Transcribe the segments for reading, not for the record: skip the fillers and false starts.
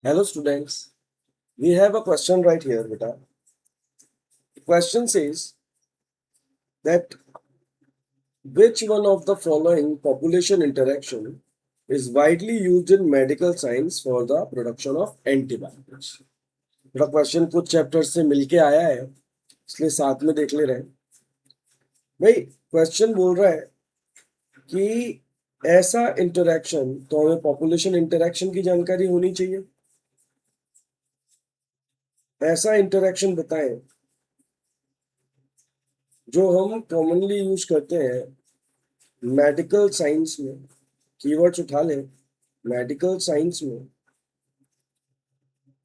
Hello students, we have a question right here, beta. The question says that which one of the following population interaction is widely used in medical science for the production of antibiotics? बड़ा question कुछ chapter से मिलके आया है, इसलिए साथ में देख ले रहे हैं। भाई क्वेश्चन बोल रहा है कि ऐसा इंटरेक्शन, तो हमें पॉपुलेशन इंटरेक्शन की जानकारी होनी चाहिए। ऐसा इंटरेक्शन बताएं जो हम कॉमनली यूज करते हैं मेडिकल साइंस में। कीवर्ड्स उठा लें, मेडिकल साइंस में,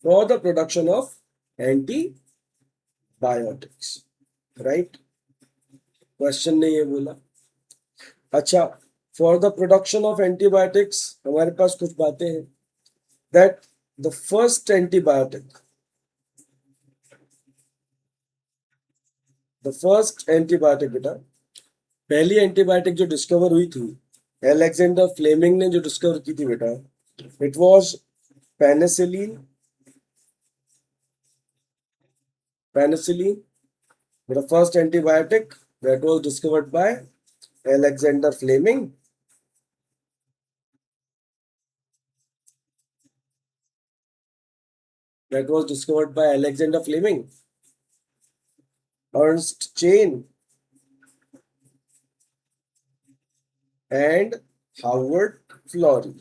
for the production of antibiotics. Right, question ने ये बोला। अच्छा, for the production of antibiotics हमारे पास कुछ बातें हैं। दैट द फर्स्ट एंटीबायोटिक, बेटा, पहली एंटीबायोटिक जो डिस्कवर हुई थी, एलेक्जेंडर फ्लेमिंग ने जो डिस्कवर की थी बेटा, it was penicillin. The first antibiotic that was discovered by Alexander Fleming. That was discovered by Alexander Fleming, Ernst Chain, and Howard Florey.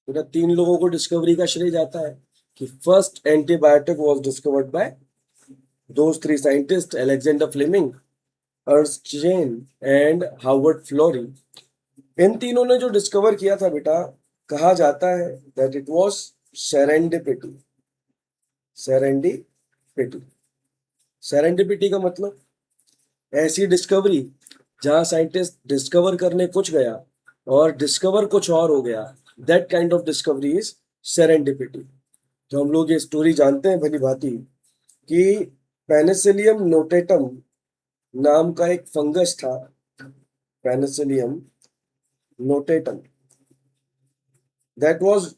तो तीन लोगों को डिस्कवरी का श्रेय जाता है कि first antibiotic was discovered by those three scientist, Alexander Fleming, Ernst Chain and Howard Florey. इन तीनों ने जो डिस्कवर किया था बेटा, कहा जाता है that it was serendipity. Serendipity serendipity का मतलब ऐसी डिस्कवरी जहां साइंटिस्ट डिस्कवर करने कुछ गया और डिस्कवर कुछ और हो गया। That kind of discovery is serendipity. तो हम लोग ये स्टोरी जानते हैं भली भांति कि पेनिसिलियम नोटेटम नाम का एक फंगस था, Penicillium notatum, that was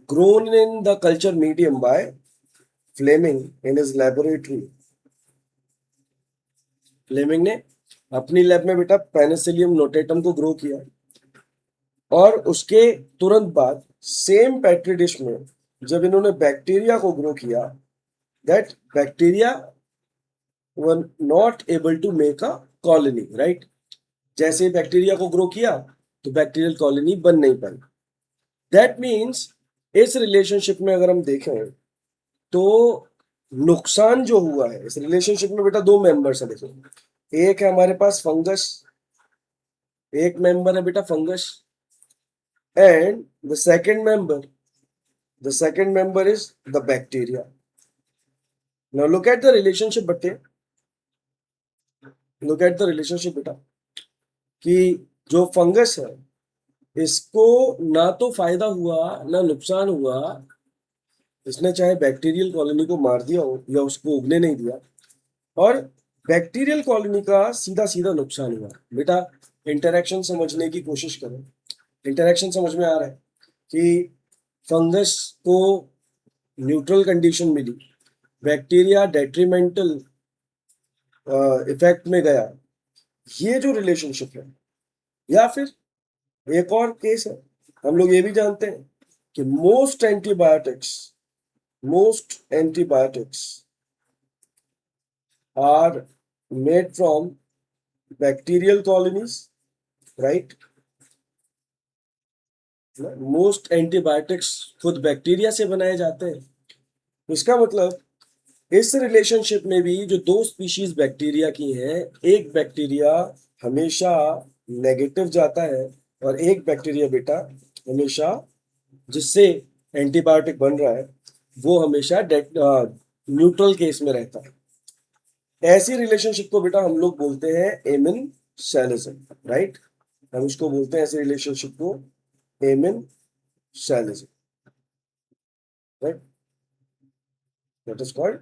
grown in the culture medium by Fleming in his laboratory. Fleming ने अपनी लैब में बेटा पेनिसिलियम नोटेटम को ग्रो किया और उसके तुरंत बाद सेम पेट्री डिश में जब इन्होंने बैक्टीरिया को ग्रो किया, that bacteria were not able to make a colony. Right, जैसे ही बैक्टीरिया को ग्रो किया तो बैक्टीरियल कॉलोनी बन नहीं पाई। दैट मीन्स इस रिलेशनशिप में अगर हम देखें तो नुकसान जो हुआ है इस रिलेशनशिप में बेटा, दो मेंबर्स हैं। देखो, एक है हमारे पास फंगस, एक मेंबर है बेटा fungus, and the second member is the bacteria. Now look at the relationship बच्चे, लुक एट द रिलेशनशिप बेटा, कि जो फंगस है इसको ना तो फायदा हुआ ना नुकसान हुआ। इसने चाहे बैक्टीरियल कॉलोनी को मार दिया हो या उसको उगने नहीं दिया, और बैक्टीरियल कॉलोनी का सीधा सीधा नुकसान हुआ। बेटा इंटरेक्शन समझने की कोशिश करो। इंटरेक्शन समझ में आ रहा है कि फंगस को न्यूट्रल कंडीशन मिली, बैक्टीरिया डेट्रीमेंटल इफेक्ट में गया। ये जो रिलेशनशिप है, या फिर एक और केस है, हम लोग ये भी जानते हैं कि most antibiotics are made from bacterial colonies, right? Most antibiotics खुद बैक्टीरिया से बनाए जाते हैं। इसका मतलब इस रिलेशनशिप में भी जो दो स्पीशीज बैक्टीरिया की हैं, एक बैक्टीरिया हमेशा नेगेटिव जाता है और एक बैक्टीरिया बेटा हमेशा, जिससे एंटीबायोटिक बन रहा है, वो हमेशा न्यूट्रल केस में रहता है। ऐसी रिलेशनशिप को बेटा हम लोग बोलते हैं एमिन सैलिज्म। राइट, हम इसको बोलते हैं ऐसे रिलेशनशिप को amensalism. Right, that is called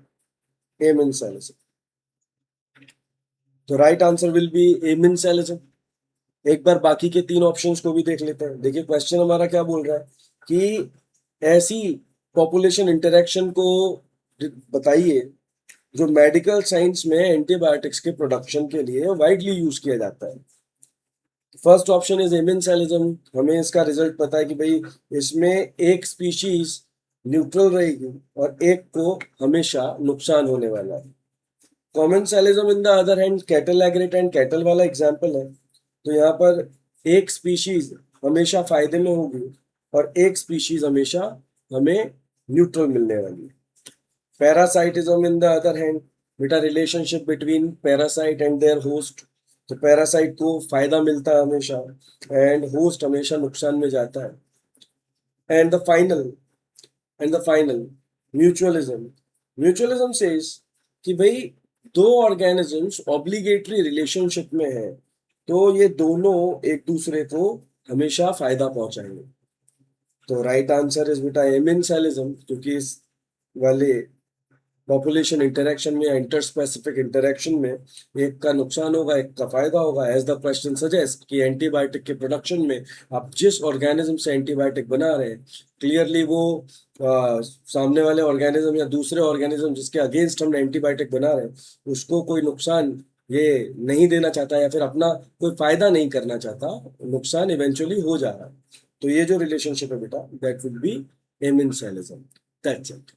amensalism. तो right answer will be amensalism. एक बार बाकी के 3 ऑप्शंस को भी देख लेते हैं। देखिए क्वेश्चन हमारा क्या बोल रहा है कि ऐसी पॉपुलेशन इंटरेक्शन को बताइए जो मेडिकल साइंस में एंटीबायोटिक्स के प्रोडक्शन के लिए वाइडली यूज किया जाता है। First option is amensalism. हमें इसका रिजल्ट पता है कि भाई इसमें एक स्पीशीज न्यूट्रल रहेगी और एक को हमेशा नुकसान होने वाला है। Commensalism in the other hand cattle egret and cattle वाला एग्जाम्पल है। तो यहाँ पर एक स्पीशीज हमेशा फायदे में होगी और एक स्पीशीज हमेशा हमें न्यूट्रल मिलने वाली है। Parasitism in the other hand, बेटा relationship between parasite and their host. तो पैरासाइट को फायदा मिलता है हमेशा एंड होस्ट हमेशा नुकसान में जाता है। And the final mutualism. Mutualism says कि भाई दो ऑर्गेनिजम्स ऑब्लिगेटरी रिलेशनशिप में हैं तो ये दोनों एक दूसरे को हमेशा फायदा पहुंचाएंगे। तो राइट आंसर इज बेटा एमेंसेलिज्म, क्योंकि इस वाले पॉपुलेशन इंटरेक्शन में या इंटर स्पेसिफिक इंटरेक्शन में एक का नुकसान होगा एक का फायदा होगा। एज द क्वेश्चन सजेस्ट कि एंटीबायोटिक के प्रोडक्शन में आप जिस ऑर्गेनिज्म से एंटीबायोटिक बना रहे हैं क्लियरली वो सामने वाले ऑर्गेनिज्म या दूसरे ऑर्गेनिज्म जिसके अगेंस्ट हमने एंटीबायोटिक बना रहे हैं उसको कोई नुकसान ये नहीं देना चाहता या फिर अपना कोई फायदा नहीं करना चाहता, नुकसान इवेंचुअली हो जा रहा है। तो ये जो रिलेशनशिप है बेटा that would be amensalism. That's it.